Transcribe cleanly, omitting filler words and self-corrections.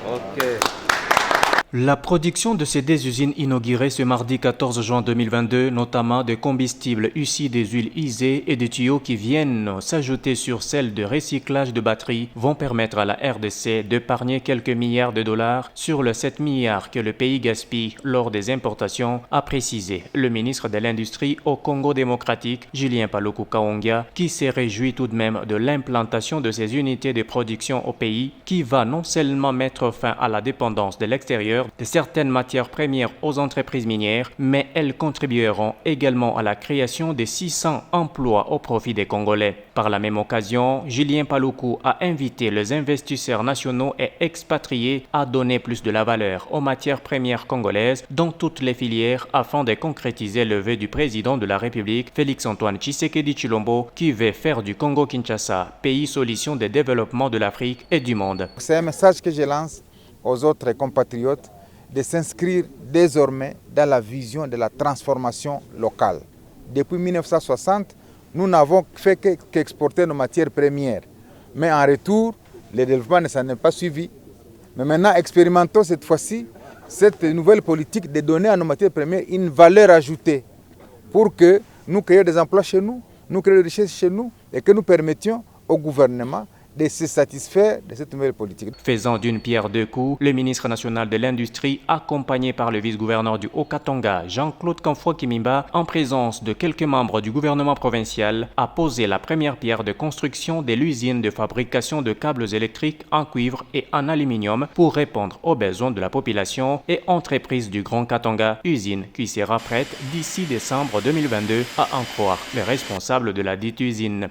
Ok. La production de ces deux usines inaugurées ce mardi 14 juin 2022, notamment de combustibles issus des huiles usées et des tuyaux qui viennent s'ajouter sur celles de recyclage de batteries, vont permettre à la RDC d'épargner quelques milliards de dollars sur les 7 milliards que le pays gaspille lors des importations, a précisé le ministre de l'Industrie au Congo démocratique, Julien Paluku Kahongya, qui s'est réjoui tout de même de l'implantation de ces unités de production au pays, qui va non seulement mettre fin à la dépendance de l'extérieur de certaines matières premières aux entreprises minières, mais elles contribueront également à la création de 600 emplois au profit des Congolais. Par la même occasion, Julien Paluku a invité les investisseurs nationaux et expatriés à donner plus de la valeur aux matières premières congolaises dans toutes les filières afin de concrétiser le vœu du président de la République, Félix-Antoine Tshisekedi Tshilombo, qui veut faire du Congo-Kinshasa pays solution de développement de l'Afrique et du monde. C'est un message que je lance aux autres compatriotes de s'inscrire désormais dans la vision de la transformation locale. Depuis 1960, nous n'avons fait qu'exporter nos matières premières. Mais en retour, le développement ne s'en est pas suivi. Mais maintenant, expérimentons cette fois-ci cette nouvelle politique de donner à nos matières premières une valeur ajoutée pour que nous créions des emplois chez nous, nous créions des richesses chez nous et que nous permettions au gouvernement de se satisfaire de cette nouvelle politique. Faisant d'une pierre deux coups, le ministre national de l'Industrie, accompagné par le vice-gouverneur du Haut-Katanga, Jean-Claude Kamfwa-Kimimba, en présence de quelques membres du gouvernement provincial, a posé la première pierre de construction de l'usine de fabrication de câbles électriques en cuivre et en aluminium pour répondre aux besoins de la population et entreprises du Grand Katanga, usine qui sera prête d'ici décembre 2022, à en croire les responsables de la dite usine.